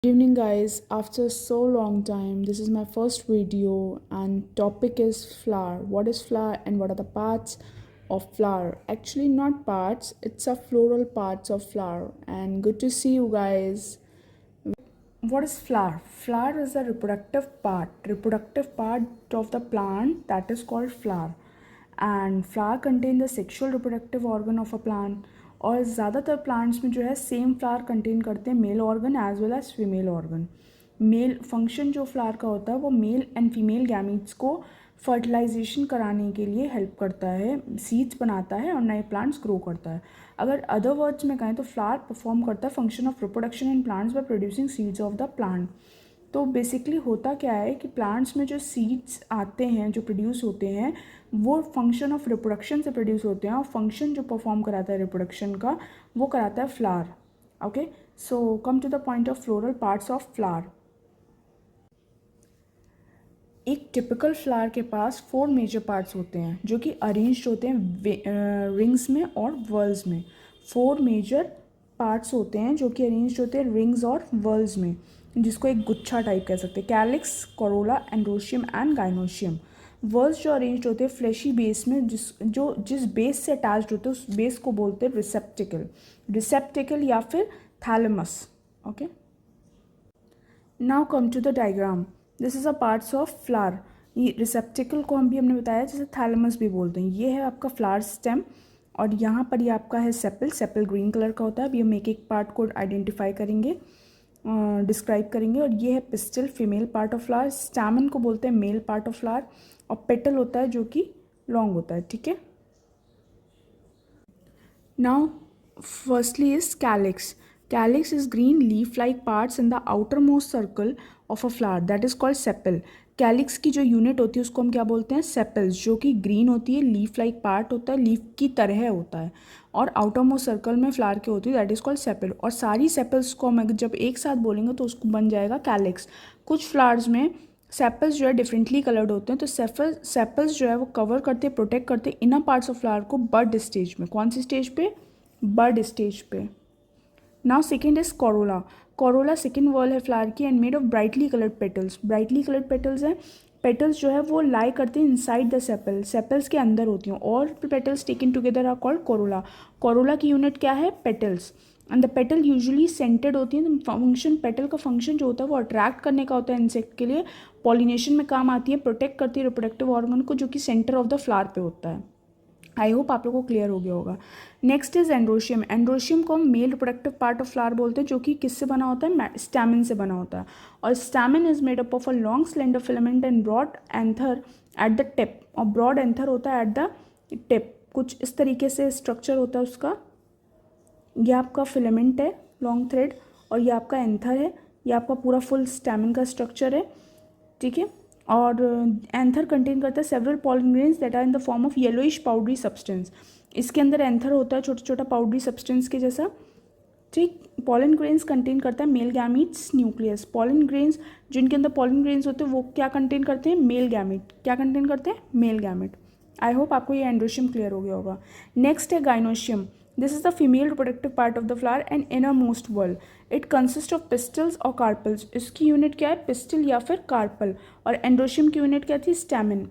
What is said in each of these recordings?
Good evening guys, after so long time this is my first video and topic is flower. What is flower and what are the parts of flower? Actually not parts, it's a floral parts of flower. And good to see you guys. What is flower? Flower is the reproductive part of the plant, that is called flower. And flower contain the sexual reproductive organ of a plant. और ज़्यादातर plants में जो है same flower contain करते हैं male organ as well as female organ. Male function जो flower का होता है वो मेल एंड फीमेल गैमीट्स को फर्टिलाइजेशन कराने के लिए हेल्प करता है, सीड्स बनाता है और नए प्लांट्स ग्रो करता है. अगर अदर वर्ड्स में कहें तो फ्लावर परफॉर्म करता है function of reproduction in plants by producing seeds of the plant. तो बेसिकली होता क्या है कि प्लांट्स में जो सीड्स आते हैं, जो प्रोड्यूस होते हैं, वो फंक्शन ऑफ रिप्रोडक्शन से प्रोड्यूस होते हैं और फंक्शन जो परफॉर्म कराता है रिप्रोडक्शन का वो कराता है flower. Okay, so come to the point of floral parts of flower. एक टिपिकल फ्लावर के पास 4 मेजर पार्ट्स होते हैं जो कि अरेंज्ड होते हैं रिंग्स में और वर्ल्स में. 4 मेजर पार्ट्स होते हैं जो कि अरेंज्ड होते हैं रिंग्स और वर्ल्स में, जिसको एक गुच्छा टाइप कह सकते हैं. Calyx, Corolla, androecium and gynoecium. Whorls जो अरेंज्ड होते हैं फ्लैशी बेस में, जिस बेस से अटैच्ड होते हैं उस बेस को बोलते हैं रिसेप्टिकल या फिर thalamus. Okay, now come to the diagram. This is a parts of flower. ये रिसेप्टिकल को हम भी हमने बताया जैसे थैलेमस भी बोलते हैं. ये है आपका फ्लावर स्टेम और यहाँ पर ये आपका है सेपल ग्रीन कलर का होता है. अभी हम एक एक पार्ट को आइडेंटिफाई करेंगे, डिस्क्राइब करेंगे. और ये है pistol, female part of flower. Stamen को बोलते हैं मेल पार्ट ऑफ फ्लावर और पेटल होता है जो कि लॉन्ग होता है. ठीक है, now firstly is calyx. Calyx is green leaf-like parts in the outermost circle of a flower that is called sepal. Calyx की जो यूनिट होती है उसको हम क्या बोलते हैं? सेपल्स, जो कि ग्रीन होती है, लीफ लाइक पार्ट होता है, लीफ की तरह होता है और आउटर मोस्ट सर्कल में फ्लावर की होती है, दैट इज कॉल्ड सेपल. और सारी सेपल्स को हम जब एक साथ बोलेंगे तो उसको बन जाएगा कैलिक्स. कुछ फ्लावर्स में सेपल्स जो है डिफरेंटली कलर्ड होते हैं, तो सेपल्स जो है वो कवर करते, प्रोटेक्ट करते इनर पार्ट्स ऑफ फ्लावर को बड स्टेज में. कौन सी स्टेज पे? बड स्टेज पे. Now second is Corolla. Corolla second wall है फ्लावर की and made of brightly coloured petals. Brightly coloured petals हैं. पेटल्स जो है वो लाई करते हैं इनसाइड द सेपल, सेपल्स के अंदर होती हैं. और petals taken together are called corolla. Corolla की यूनिट क्या है? Petals. And the petal usually scented होती है. फंक्शन, पेटल का फंक्शन जो होता है वो अट्रैक्ट करने का होता है इंसेक्ट के लिए, पॉलिनेशन में काम आती है, प्रोटेक्ट करती है रिप्रोडक्टिव ऑर्गन को जो कि सेंटर ऑफ द फ्लावर पे होता है. आई होप आप लोगों को क्लियर हो गया होगा. Next is androecium. एंड्रोशियम को हम male reproductive part of flower बोलते हैं जो कि किससे बना होता है? स्टैमिन से बना होता है. और stamen is made up of a long slender filament and broad anther at the tip. और ब्रॉड एंथर होता है एट द टिप. कुछ इस तरीके से स्ट्रक्चर होता है उसका. यह आपका फिलामेंट है, लॉन्ग थ्रेड, और ये आपका एंथर है. ये आपका पूरा फुल स्टैमिन का स्ट्रक्चर है. ठीक है, और एंथर कंटेन करता है several pollen grains that are in the form of yellowish powdery substance. इसके अंदर एंथर होता है छोटा छोटा पाउडरी सब्सटेंस के जैसा. ठीक, पॉलन ग्रेन्स कंटेन करता है male gametes nucleus. Pollen grains, जिनके अंदर पॉलन ग्रेन्स होते हैं वो क्या कंटेन करते हैं? Male gamete. क्या कंटेन करते हैं? Male gamete. आई होप आपको ये एंड्रोशियम क्लियर हो गया होगा. नेक्स्ट है gynoecium. This is the female reproductive part of the flower and inner most world. It consist of pistols और कार्पल्स. इसकी यूनिट क्या है? पिस्टल या फिर कार्पल. और एंड्रोशियम की यूनिट क्या थी? Stamen.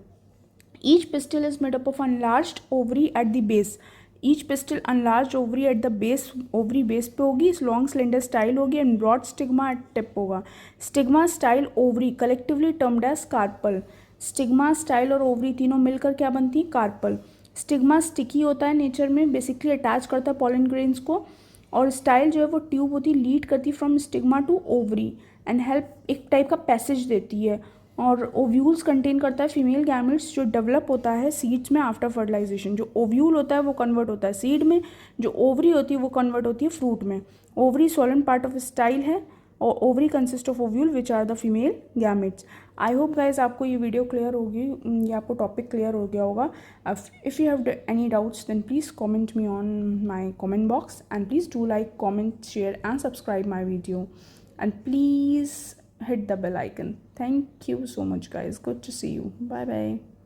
Each pistil is made up of enlarged ovary at the base. Each pistil enlarged ovary at the base, ovary base पे होगी, लॉन्ग स्लेंडर स्टाइल होगी and broad stigma at tip होगा. Stigma, style, ovary collectively termed as carpel. Stigma, style और ovary तीनों मिलकर क्या बनती है? कार्पल. स्टिग्मा स्टिकी होता है नेचर में, बेसिकली अटैच करता है पॉलन ग्रेन्स को. और स्टाइल जो है वो ट्यूब होती है, लीड करती है from stigma to ovary and help, एक टाइप का पैसेज देती है. और ओव्यूल्स कंटेन करता है फीमेल गैमेट्स जो डेवलप होता है सीड्स में आफ्टर फर्टिलाइजेशन. जो ओव्यूल होता है वो कन्वर्ट होता है सीड में, जो ओवरी होती है वो कन्वर्ट होती है फ्रूट में. Ovary swollen part of style है और ovary consist of ovule which are the female gametes. I hope guys आपको ये वीडियो क्लियर होगी, ये आपको टॉपिक क्लियर हो गया होगा. If you have any doubts then please comment me on my comment box and please do like, comment, share and subscribe my video and please hit the bell icon. Thank you so much guys. Good to see you. Bye bye.